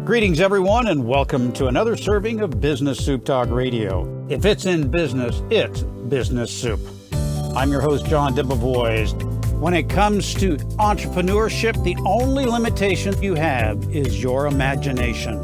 Greetings, everyone, and welcome to another serving of BizSoup Talk Radio. If it's in business, it's Business Soup. I'm your host, John DeBevoise. When it comes to entrepreneurship, the only limitation you have is your imagination.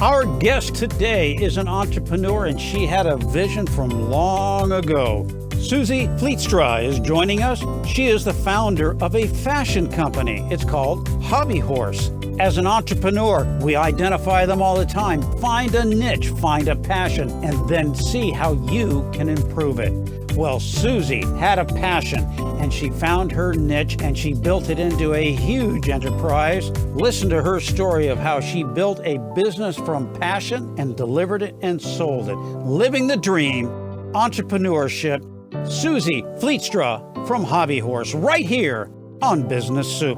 Our guest today is an entrepreneur, and she had a vision from long ago. Suzi Vlietstra is joining us. She is the founder of a fashion company. It's called Hobby Horse. As an entrepreneur, we identify them all the time. Find a niche, find a passion, and then see how you can improve it. Well, Suzi had a passion, and she found her niche, and she built it into a huge enterprise. Listen to her story of how she built a business from passion and delivered it and sold it. Living the dream, entrepreneurship. Suzi Vlietstra from Hobby Horse, right here on Business Soup.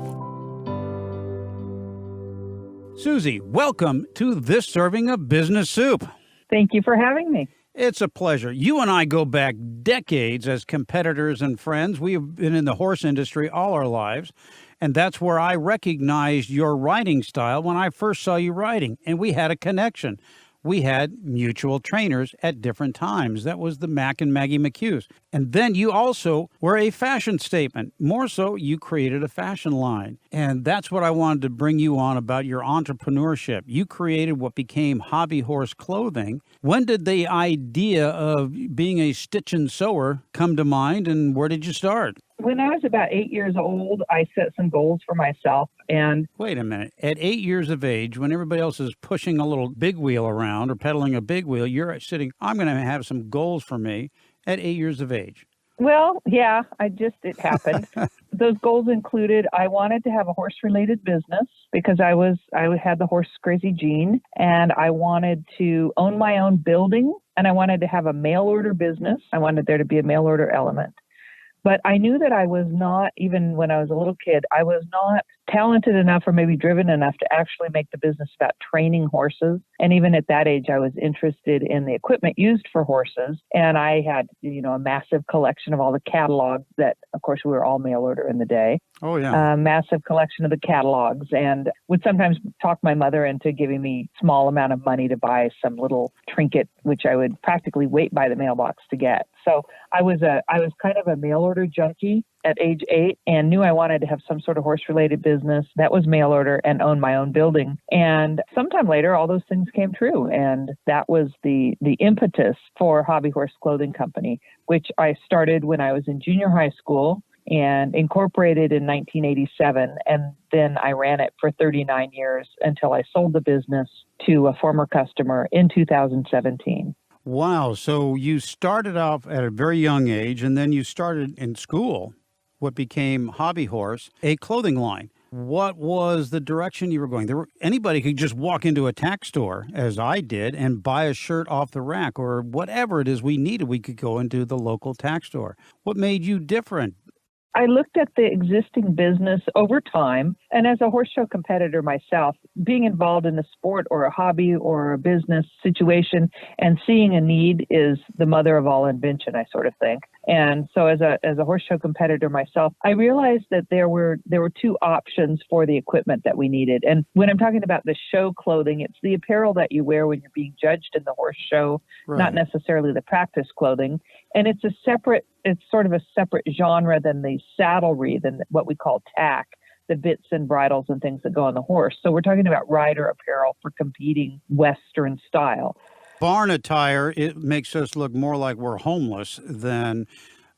Suzi, welcome to this serving of Business Soup. Thank you for having me. It's a pleasure. You and I go back decades as competitors and friends. We have been in the horse industry all our lives, and that's where I recognized your riding style when I first saw you riding, and we had a connection. We had mutual trainers at different times. That was the Mac and Maggie McHughes. And then you also were a fashion statement. More so, you created a fashion line. And that's what I wanted to bring you on about your entrepreneurship. You created what became Hobby Horse Clothing. When did the idea of being a stitch and sewer come to mind, and where did you start? When I was about 8 years old, I set some goals for myself. And wait a minute. At 8 years of age, when everybody else is pushing a little big wheel around or pedaling a big wheel, you're sitting, I'm going to have some goals for me at 8 years of age. Well, yeah, it happened. Those goals included, I wanted to have a horse-related business because I had the horse crazy gene, and I wanted to own my own building, and I wanted to have a mail order business. I wanted there to be a mail order element. But I knew that I was not, even when I was a little kid, I was not talented enough or maybe driven enough to actually make the business about training horses. And even at that age, I was interested in the equipment used for horses. And I had, a massive collection of all the catalogs that, of course, we were all mail order in the day. Oh, yeah. Massive collection of the catalogs, and would sometimes talk my mother into giving me a small amount of money to buy some little trinket, which I would practically wait by the mailbox to get. So I was kind of a mail order junkie at age 8 and knew I wanted to have some sort of horse-related business that was mail order and own my own building. And sometime later, all those things came true. And that was the impetus for Hobby Horse Clothing Company, which I started when I was in junior high school and incorporated in 1987. And then I ran it for 39 years until I sold the business to a former customer in 2017. Wow. So you started off at a very young age, and then you started in school what became Hobby Horse, a clothing line. What was the direction you were going? Anybody could just walk into a tack store, as I did, and buy a shirt off the rack or whatever it is we needed. We could go into the local tack store. What made you different? I looked at the existing business over time, and as a horse show competitor myself, being involved in a sport or a hobby or a business situation and seeing a need is the mother of all invention, I sort of think. And so as a horse show competitor myself, I realized that there were two options for the equipment that we needed. And when I'm talking about the show clothing, it's the apparel that you wear when you're being judged in the horse show, right, not necessarily the practice clothing. And it's sort of a separate genre than the saddlery, than what we call tack, the bits and bridles and things that go on the horse. So we're talking about rider apparel for competing Western style. Barn attire, it makes us look more like we're homeless than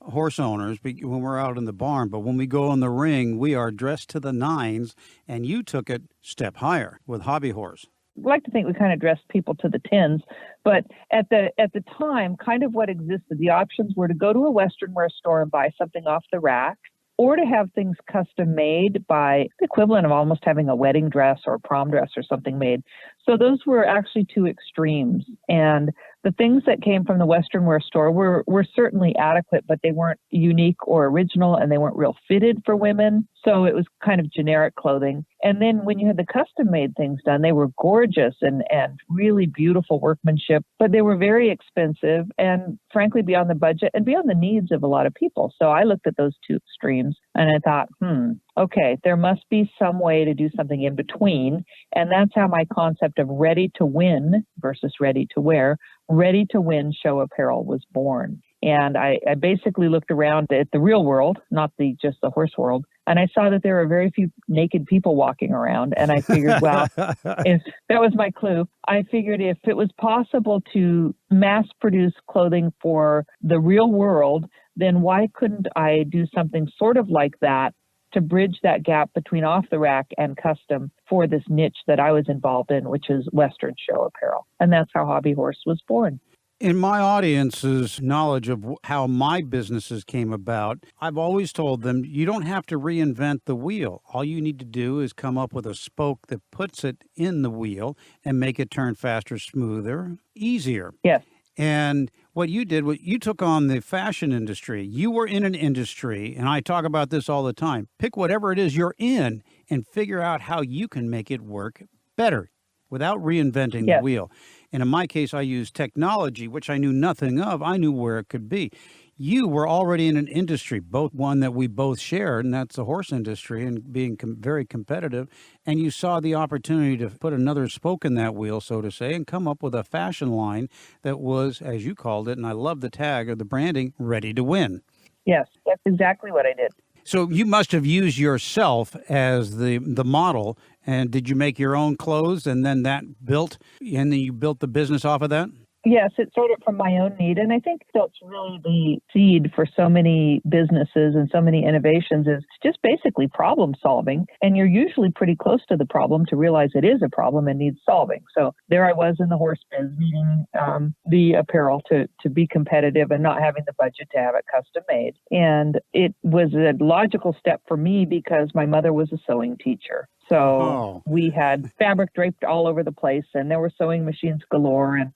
horse owners when we're out in the barn. But when we go in the ring, we are dressed to the nines, and you took it step higher with Hobby Horse. I like to think we kind of dressed people to the tens, but at the time, kind of what existed, the options were to go to a Western wear store and buy something off the rack, or to have things custom made by the equivalent of almost having a wedding dress or a prom dress or something made. So those were actually two extremes. And the things that came from the Western wear store were certainly adequate, but they weren't unique or original, and they weren't real fitted for women. So it was kind of generic clothing. And then when you had the custom made things done, they were gorgeous and really beautiful workmanship, but they were very expensive and frankly beyond the budget and beyond the needs of a lot of people. So I looked at those two extremes and I thought, okay, there must be some way to do something in between. And that's how my concept of ready to win versus ready to wear, ready to win show apparel was born. And I basically looked around at the real world, not just the horse world. And I saw that there were very few naked people walking around. And I figured, well, if that was my clue. I figured if it was possible to mass produce clothing for the real world, then why couldn't I do something sort of like that to bridge that gap between off the rack and custom for this niche that I was involved in, which is Western show apparel. And that's how Hobby Horse was born. In my audience's knowledge of how my businesses came about, I've always told them you don't have to reinvent the wheel. All you need to do is come up with a spoke that puts it in the wheel and make it turn faster, smoother, easier. Yes. And what you did, you took on the fashion industry. You were in an industry, and I talk about this all the time. Pick whatever it is you're in and figure out how you can make it work better without reinventing the wheel. And in my case, I used technology, which I knew nothing of. I knew where it could be. You were already in an industry, both one that we both shared, and that's the horse industry and being very competitive. And you saw the opportunity to put another spoke in that wheel, so to say, and come up with a fashion line that was, as you called it, and I love the tag of the branding, ready to win. Yes, that's exactly what I did. So you must have used yourself as the model. And did you make your own clothes and then and then you built the business off of that? Yes, it started from my own need. And I think that's really the seed for so many businesses and so many innovations is just basically problem solving. And you're usually pretty close to the problem to realize it is a problem and needs solving. So there I was in the horse biz needing the apparel to be competitive and not having the budget to have it custom made. And it was a logical step for me because my mother was a sewing teacher. So we had fabric draped all over the place and there were sewing machines galore. And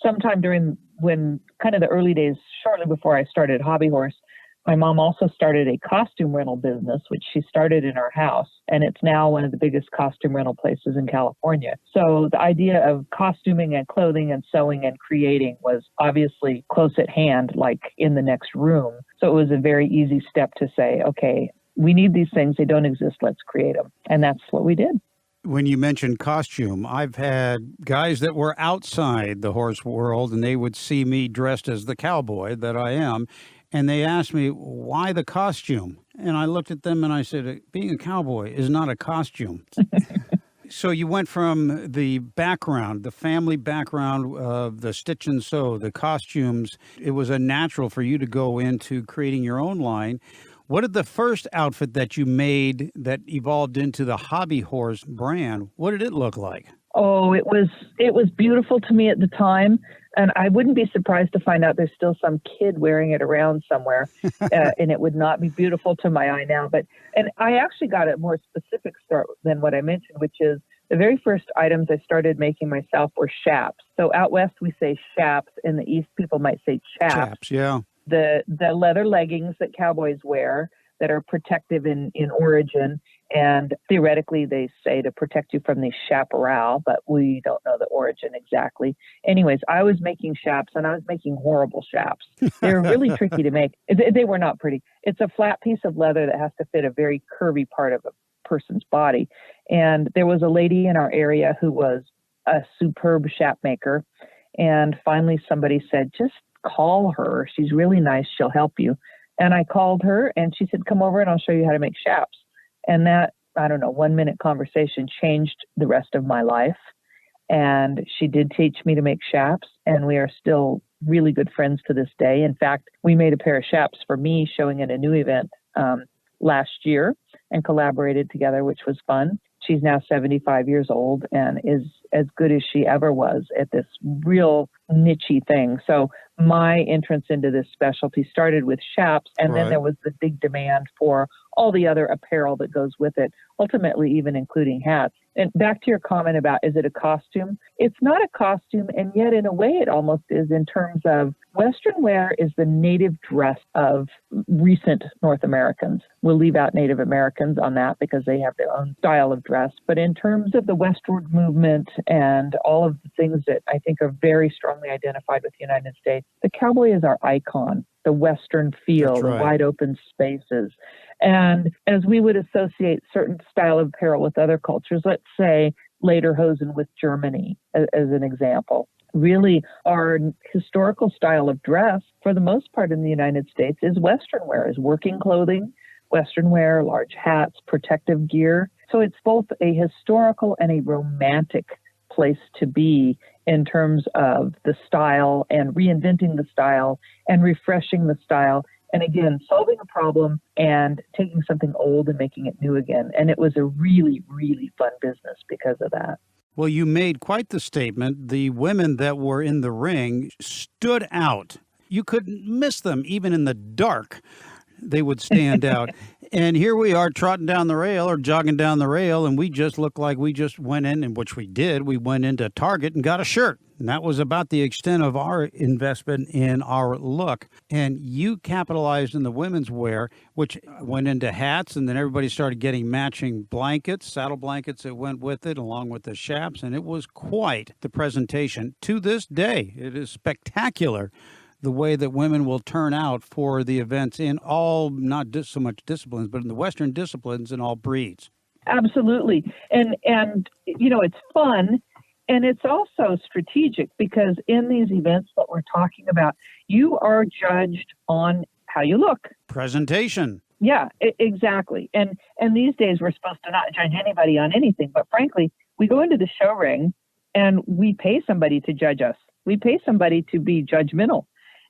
sometime when kind of the early days, shortly before I started Hobby Horse, my mom also started a costume rental business, which she started in our house. And it's now one of the biggest costume rental places in California. So the idea of costuming and clothing and sewing and creating was obviously close at hand, like in the next room. So it was a very easy step to say, okay, we need these things. They don't exist. Let's create them. And that's what we did. When you mentioned costume, I've had guys that were outside the horse world and they would see me dressed as the cowboy that I am. And they asked me, why the costume? And I looked at them and I said, being a cowboy is not a costume. So you went from the background, the family background of the stitch and sew, the costumes. It was a natural for you to go into creating your own line. What did the first outfit that you made that evolved into the Hobby Horse brand, what did it look like? Oh, it was beautiful to me at the time. And I wouldn't be surprised to find out there's still some kid wearing it around somewhere. And it would not be beautiful to my eye now. And I actually got a more specific start than what I mentioned, which is the very first items I started making myself were chaps. So out west, we say chaps. In the east, people might say chaps. Chaps, yeah. The leather leggings that cowboys wear that are protective in origin. And theoretically, they say to protect you from the chaparral, but we don't know the origin exactly. Anyways, I was making chaps and I was making horrible chaps. They were really tricky to make. They were not pretty. It's a flat piece of leather that has to fit a very curvy part of a person's body. And there was a lady in our area who was a superb chap maker. And finally, somebody said, just call her. She's really nice. She'll help you. And I called her and she said, come over and I'll show you how to make chaps. And that, 1-minute conversation changed the rest of my life. And she did teach me to make chaps. And we are still really good friends to this day. In fact, we made a pair of chaps for me showing at a new event last year and collaborated together, which was fun. She's now 75 years old and is as good as she ever was at this real niche-y thing. So my entrance into this specialty started with chaps, and then there was the big demand for all the other apparel that goes with it, ultimately even including hats. And back to your comment about, is it a costume? It's not a costume, and yet in a way it almost is, in terms of Western wear is the native dress of recent North Americans. We'll leave out Native Americans on that because they have their own style of dress. But in terms of the westward movement and all of the things that I think are very strongly identified with the United States, the cowboy is our icon, the Western feel, That's right. the wide open spaces. And as we would associate certain style of apparel with other cultures, let's say lederhosen with Germany as an example. Really, our historical style of dress, for the most part in the United States, is Western wear, is working clothing, Western wear, large hats, protective gear. So it's both a historical and a romantic place to be in terms of the style and reinventing the style and refreshing the style. And again, solving a problem and taking something old and making it new again. And it was a really, really fun business because of that. Well, you made quite the statement. The women that were in the ring stood out. You couldn't miss them, even in the dark. They would stand out. And here we are trotting down the rail or jogging down the rail, and we just looked like we just went in, and which we did. We went into Target and got a shirt. And that was about the extent of our investment in our look. And you capitalized in the women's wear, which went into hats, and then everybody started getting matching blankets, saddle blankets that went with it, along with the chaps. And it was quite the presentation. To this day, it is spectacular the way that women will turn out for the events in all, not just so much disciplines, but in the Western disciplines and all breeds. Absolutely. And you know, it's fun. And it's also strategic because in these events that we're talking about, you are judged on how you look. Presentation. Yeah, exactly. And these days we're supposed to not judge anybody on anything. But frankly, we go into the show ring and we pay somebody to judge us. We pay somebody to be judgmental.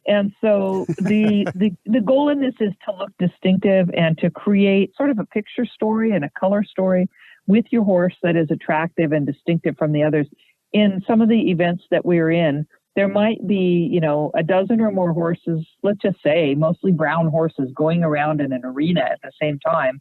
And so the goal in this is to look distinctive and to create sort of a picture story and a color story with your horse that is attractive and distinctive from the others. In some of the events that we're in, there might be, you know, a dozen or more horses, let's just say mostly brown horses going around in an arena at the same time.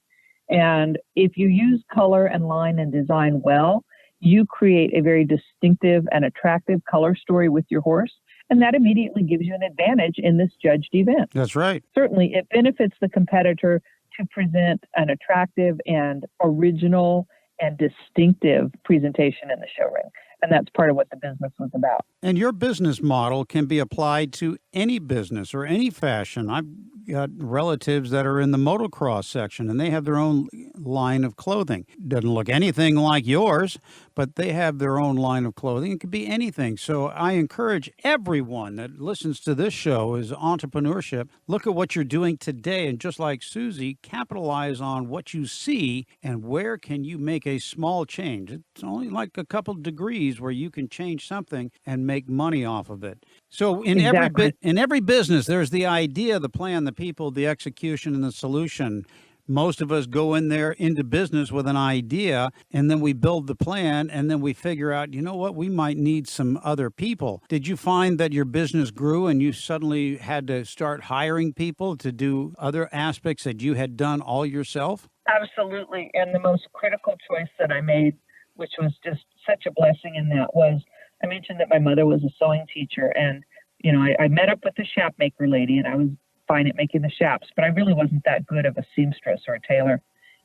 And if you use color and line and design well, you create a very distinctive and attractive color story with your horse. And that immediately gives you an advantage in this judged event. That's right. Certainly, it benefits the competitor to present an attractive and original and distinctive presentation in the show ring. And that's part of what the business was about. And your business model can be applied to any business or any fashion. I've got relatives that are in the motocross section, and they have their own line of clothing. Doesn't look anything like yours, but they have their own line of clothing. It could be anything. So I encourage everyone that listens to this show is entrepreneurship. Look at what you're doing today, and just like Suzi, capitalize on what you see and where can you make a small change. It's only like a couple degrees where you can change something and make money off of it. So in every business, there's the idea, the plan, the people, the execution, and the solution. Most of us go in there into business with an idea, and then we build the plan, and then we figure out, you know what, we might need some other people. Did you find that your business grew and you suddenly had to start hiring people to do other aspects that you had done all yourself? Absolutely. And the most critical choice that I made, which was just such a blessing in that, was I mentioned that my mother was a sewing teacher, and you know, I met up with the shap maker lady, and I was fine at making the shaps, but I really wasn't that good of a seamstress or a tailor.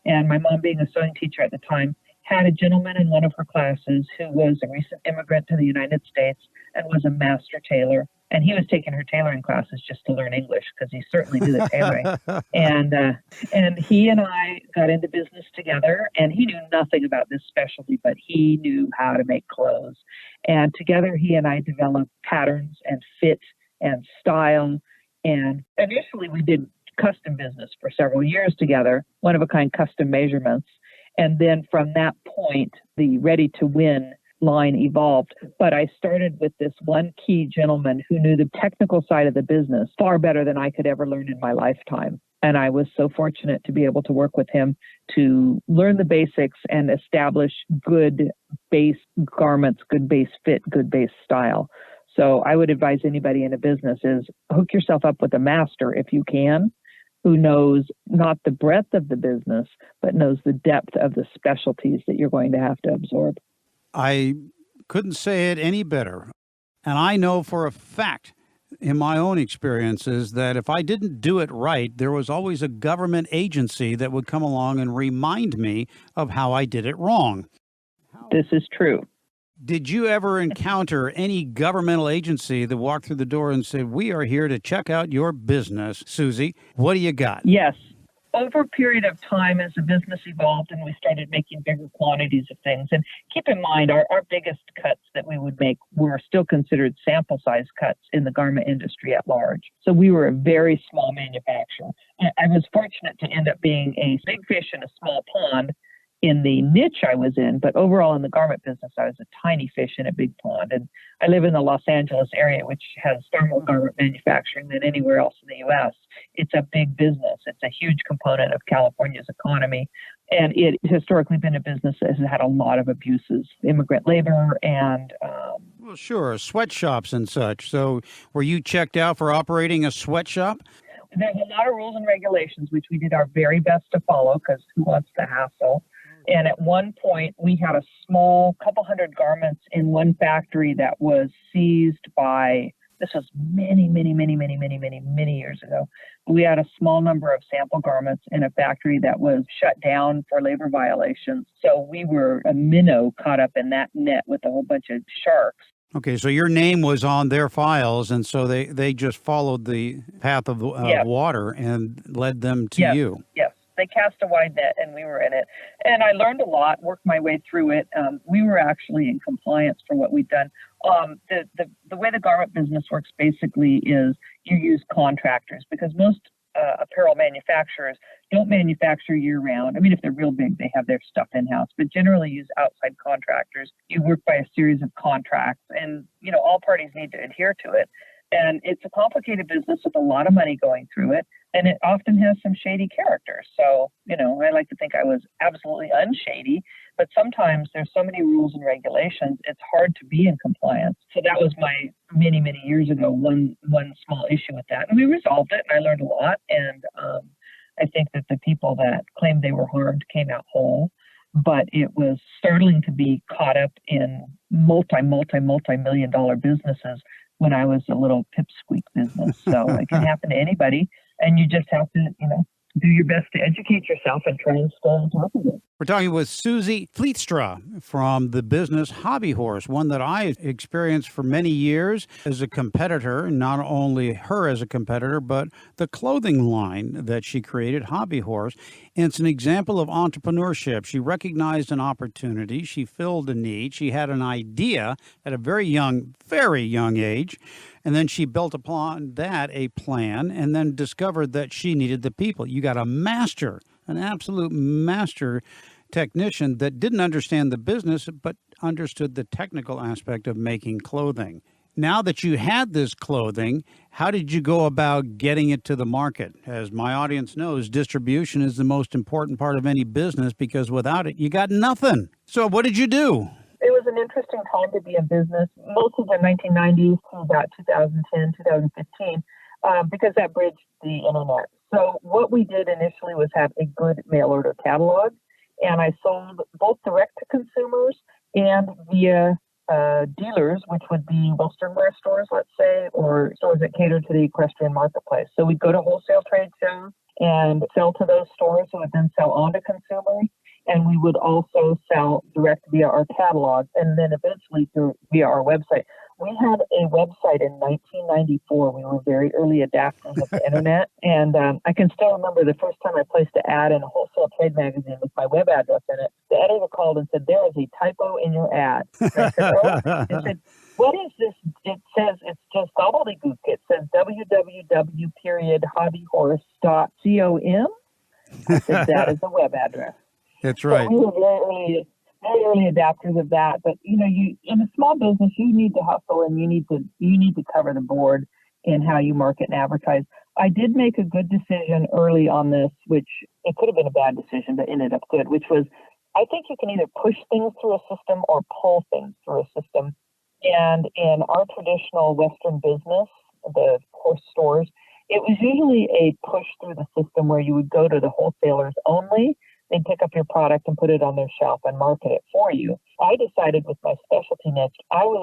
And my mom, being a sewing teacher at the time, had a gentleman in one of her classes who was a recent immigrant to the United States and was a master tailor. And he was taking her tailoring classes just to learn English because he certainly did the tailoring. And he and I got into business together, and he knew nothing about this specialty, but he knew how to make clothes. And together he and I developed patterns and fit and style. And initially we did custom business for several years together, one-of-a-kind custom measurements. And then from that point, the Ready to Win line evolved. But I started with this one key gentleman who knew the technical side of the business far better than I could ever learn in my lifetime. And I was so fortunate to be able to work with him to learn the basics and establish good base garments, good base fit, good base style. So I would advise anybody in a business is hook yourself up with a master if you can, who knows not the breadth of the business, but knows the depth of the specialties that you're going to have to absorb. I couldn't say it any better. And I know for a fact in my own experiences that if I didn't do it right, there was always a government agency that would come along and remind me of how I did it wrong. This is true. Did you ever encounter any governmental agency that walked through the door and said, "We are here to check out your business, Suzi. What do you got?" Yes. Over a period of time, as the business evolved and we started making bigger quantities of things, and keep in mind, our biggest cuts that we would make were still considered sample size cuts in the garment industry at large. So we were a very small manufacturer. I was fortunate to end up being a big fish in a small pond in the niche I was in, but overall in the garment business, I was a tiny fish in a big pond. And I live in the Los Angeles area, which has far more garment manufacturing than anywhere else in the U.S. It's a big business. It's a huge component of California's economy. And it historically been a business that has had a lot of abuses, immigrant labor and... Well, sure, sweatshops and such. So were you checked out for operating a sweatshop? There's a lot of rules and regulations, which we did our very best to follow, because who wants the hassle? And at one point, we had a small couple hundred garments in one factory that was seized by, this was many years ago. We had a small number of sample garments in a factory that was shut down for labor violations. So we were a minnow caught up in that net with a whole bunch of sharks. Okay, so your name was on their files, and so they just followed the path of water and led them to you. Yes. They cast a wide net, and we were in it. And I learned a lot, worked my way through it. We were actually in compliance for what we'd done. The way the garment business works basically is you use contractors, because most apparel manufacturers don't manufacture year-round. I mean, if they're real big, they have their stuff in-house, but generally use outside contractors. You work by a series of contracts, and all parties need to adhere to it. And it's a complicated business with a lot of money going through it. And it often has some shady characters. So, I like to think I was absolutely unshady, but sometimes there's so many rules and regulations, it's hard to be in compliance. So that was my many years ago, one small issue with that. And we resolved it, and I learned a lot. And I think that the people that claimed they were harmed came out whole. But it was startling to be caught up in multi-million dollar businesses when I was a little pipsqueak business. So it can happen to anybody. And you just have to, do your best to educate yourself and try and stay on top of it. We're talking with Suzi Vlietstra from the business Hobby Horse, one that I experienced for many years as a competitor, not only her as a competitor, but the clothing line that she created, Hobby Horse. And it's an example of entrepreneurship. She recognized an opportunity. She filled a need. She had an idea at a very young age. And then she built upon that a plan and then discovered that she needed the people. You got an absolute master technician that didn't understand the business, but understood the technical aspect of making clothing. Now that you had this clothing, how did you go about getting it to the market? As my audience knows, distribution is the most important part of any business, because without it, you got nothing. So what did you do? It was an interesting time to be in business, most of the 1990s to about 2010, 2015, because that bridged the internet. So what we did initially was have a good mail order catalog, and I sold both direct to consumers and via dealers, which would be Western wear stores, let's say, or stores that cater to the equestrian marketplace. So we'd go to wholesale trade shows and sell to those stores who would then sell on to consumers. And we would also sell direct via our catalog, and then eventually via our website. We had a website in 1994. We were very early adapters of the internet. And I can still remember the first time I placed an ad in a wholesale trade magazine with my web address in it. The editor called and said, "There is a typo in your ad." And I said, "Oh." They said, "What is this?" It says, it's just gobbledygook. It says www.hobbyhorse.com. I said, "That is a web address." That's right. So we were very early adapters of that. But you in a small business, you need to hustle, and you need to cover the board in how you market and advertise. I did make a good decision early on this, which it could have been a bad decision, but ended up good, which was, I think you can either push things through a system or pull things through a system. And in our traditional Western business, the horse stores, it was usually a push through the system where you would go to the wholesalers only. They'd pick up your product and put it on their shelf and market it for you. I decided with my specialty niche,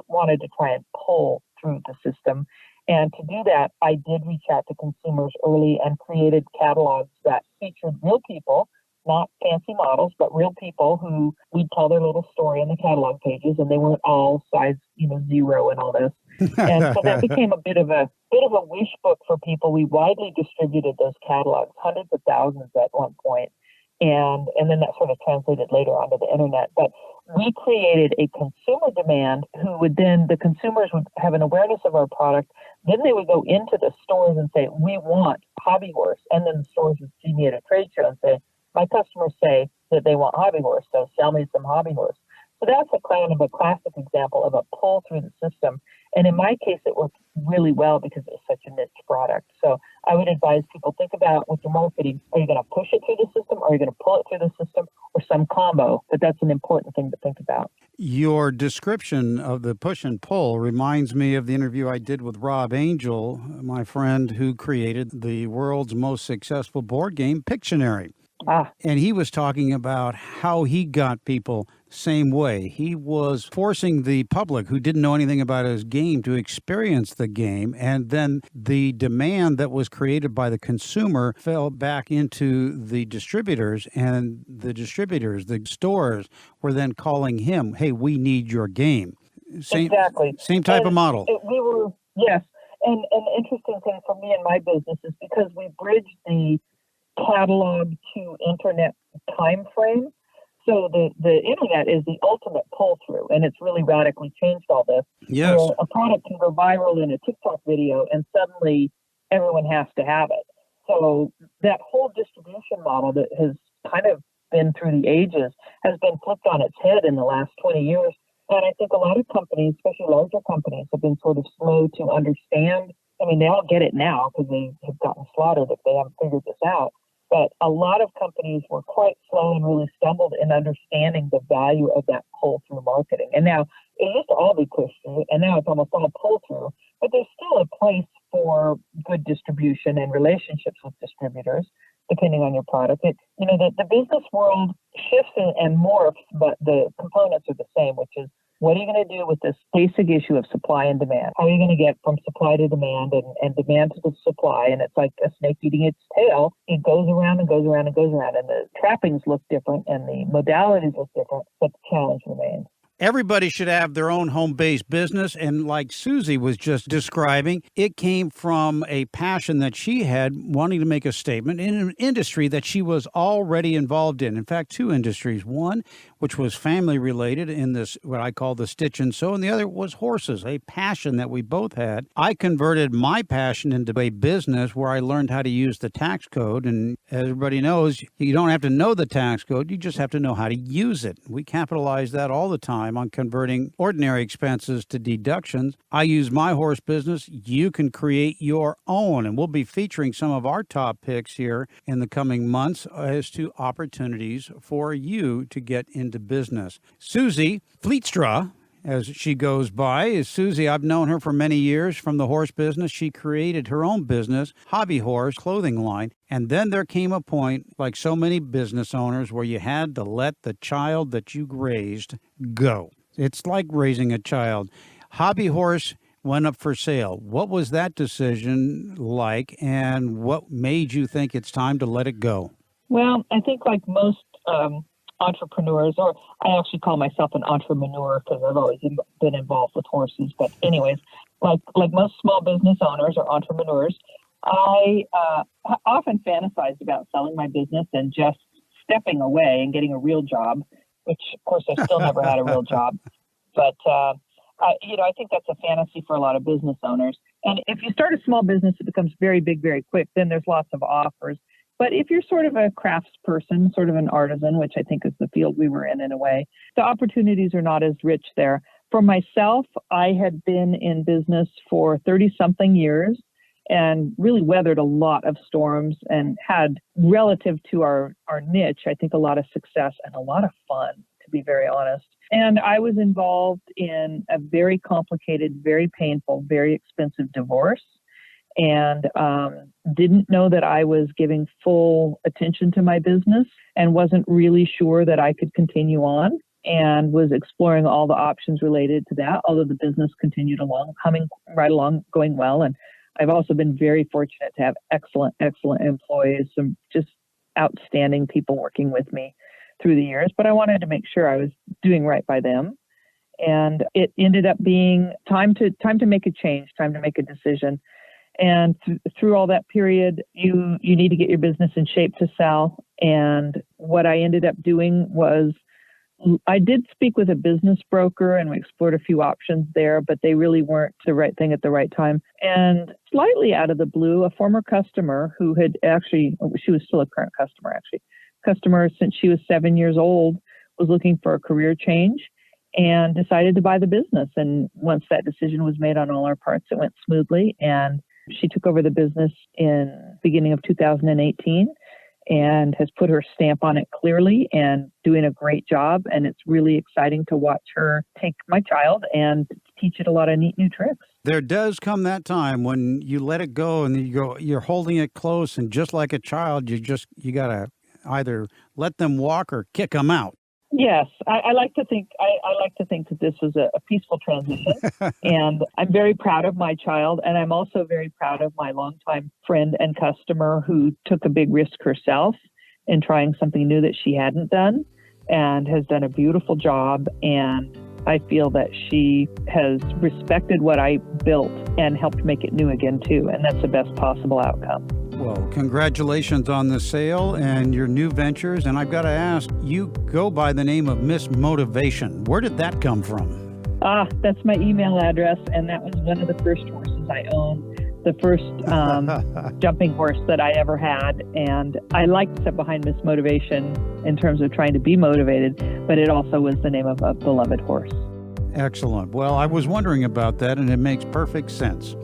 wanted to try and pull through the system. And to do that, I did reach out to consumers early and created catalogs that featured real people, not fancy models, but real people who we'd tell their little story in the catalog pages, and they weren't all size, 0 and all this. And so that became a bit of a wish book for people. We widely distributed those catalogs, hundreds of thousands at one point. And then that sort of translated later onto the internet. But we created a consumer demand the consumers would have an awareness of our product. Then they would go into the stores and say, we want Hobby Horse. And then the stores would see me at a trade show and say, my customers say that they want Hobby Horse, so sell me some Hobby Horse. So that's a kind of a classic example of a pull through the system. And in my case, it worked really well because it was such a niche product. So I would advise people, think about with your marketing, are you going to push it through the system, or are you going to pull it through the system, or some combo? But that's an important thing to think about. Your description of the push and pull reminds me of the interview I did with Rob Angel, my friend who created the world's most successful board game, Pictionary. And he was talking about how he got people same way. He was forcing the public who didn't know anything about his game to experience the game, and then the demand that was created by the consumer fell back into the distributors, and the stores were then calling him, hey, we need your game. Exactly. Same type of model. Yes. And an interesting thing for me in my business is because we bridged the catalog to internet time frame. So the internet is the ultimate pull through, and it's really radically changed all this. Yes. Where a product can go viral in a TikTok video and suddenly everyone has to have it. So that whole distribution model that has kind of been through the ages has been flipped on its head in the last 20 years. And I think a lot of companies, especially larger companies, have been sort of slow to understand. I mean, they all get it now because they have gotten slaughtered if they haven't figured this out. But a lot of companies were quite slow and really stumbled in understanding the value of that pull-through marketing. And now it used to all be push-through, and now it's almost all pull-through. But there's still a place for good distribution and relationships with distributors, depending on your product. The business world shifts and morphs, but the components are the same, which is, what are you going to do with this basic issue of supply and demand? How are you going to get from supply to demand and demand to the supply? And it's like a snake eating its tail. It goes around and goes around and goes around. And the trappings look different and the modalities look different, but the challenge remains. Everybody should have their own home-based business, and like Suzi was just describing, it came from a passion that she had wanting to make a statement in an industry that she was already involved in. In fact, two industries. One, which was family-related in this, what I call the stitch and sew, and the other was horses, a passion that we both had. I converted my passion into a business where I learned how to use the tax code, and as everybody knows, you don't have to know the tax code, you just have to know how to use it. We capitalize that all the time on converting ordinary expenses to deductions. I use my horse business. You can create your own, and we'll be featuring some of our top picks here in the coming months as to opportunities for you to get into business. Suzi Vlietstra, as she goes by, is Suzi. I've known her for many years from the horse business. She created her own business, Hobby Horse clothing line. And then there came a point, like so many business owners, where you had to let the child that you raised go. It's like raising a child. Hobby Horse went up for sale. What was that decision like, and what made you think it's time to let it go? Well, I think like most entrepreneurs, or I actually call myself an entrepreneur because I've always been involved with horses. But anyways, like most small business owners or entrepreneurs, I often fantasized about selling my business and just stepping away and getting a real job, which of course I still never had a real job. But I think that's a fantasy for a lot of business owners. And if you start a small business, it becomes very big, very quick. Then there's lots of offers. But if you're sort of a craftsperson, sort of an artisan, which I think is the field we were in a way, the opportunities are not as rich there. For myself, I had been in business for 30-something years and really weathered a lot of storms and had, relative to our niche, I think a lot of success and a lot of fun, to be very honest. And I was involved in a very complicated, very painful, very expensive divorce. and didn't know that I was giving full attention to my business and wasn't really sure that I could continue on, and was exploring all the options related to that, although the business continued along, humming right along, going well. And I've also been very fortunate to have excellent employees, some just outstanding people working with me through the years. But I wanted to make sure I was doing right by them. And it ended up being time to make a change, time to make a decision. And through all that period, you need to get your business in shape to sell. And what I ended up doing was, I did speak with a business broker and we explored a few options there, but they really weren't the right thing at the right time. And slightly out of the blue, a former customer who had she was still a current customer since she was 7 years old, was looking for a career change and decided to buy the business. And once that decision was made on all our parts, it went smoothly. And she took over the business in beginning of 2018. And has put her stamp on it clearly and doing a great job. And it's really exciting to watch her take my child and teach it a lot of neat new tricks. There does come that time when you let it go and you're holding it close, and just like a child, you got to either let them walk or kick them out. Yes, I like to think that this was a peaceful transition, and I'm very proud of my child, and I'm also very proud of my longtime friend and customer who took a big risk herself in trying something new that she hadn't done, and has done a beautiful job. And I feel that she has respected what I built and helped make it new again too, and that's the best possible outcome. Well, congratulations on the sale and your new ventures. And I've got to ask, you go by the name of Miss Motivation. Where did that come from? That's my email address. And that was one of the first horses I owned, the first jumping horse that I ever had. And I like to sit behind Miss Motivation in terms of trying to be motivated, but it also was the name of a beloved horse. Excellent. Well, I was wondering about that, and it makes perfect sense.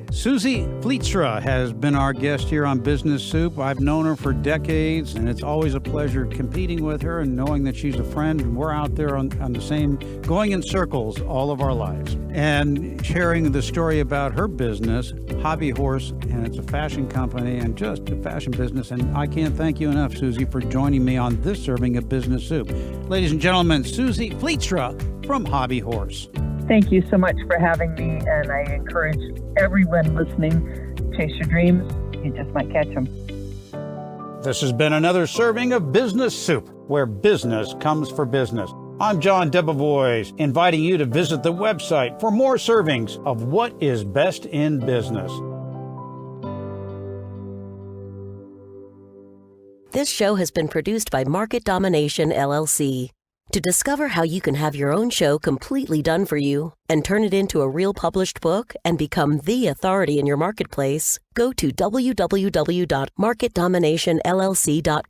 Suzi Vlietstra has been our guest here on Business Soup. I've known her for decades, and it's always a pleasure competing with her and knowing that she's a friend. And we're out there on the same, going in circles all of our lives. And sharing the story about her business, Hobby Horse, and it's a fashion company and just a fashion business. And I can't thank you enough, Suzi, for joining me on this serving of Business Soup. Ladies and gentlemen, Suzi Vlietstra from Hobby Horse. Thank you so much for having me, and I encourage everyone listening, chase your dreams. You just might catch them. This has been another serving of Business Soup, where business comes for business. I'm John DeBevoise, inviting you to visit the website for more servings of what is best in business. This show has been produced by Market Domination, LLC. To discover how you can have your own show completely done for you and turn it into a real published book and become the authority in your marketplace, go to www.marketdominationllc.com.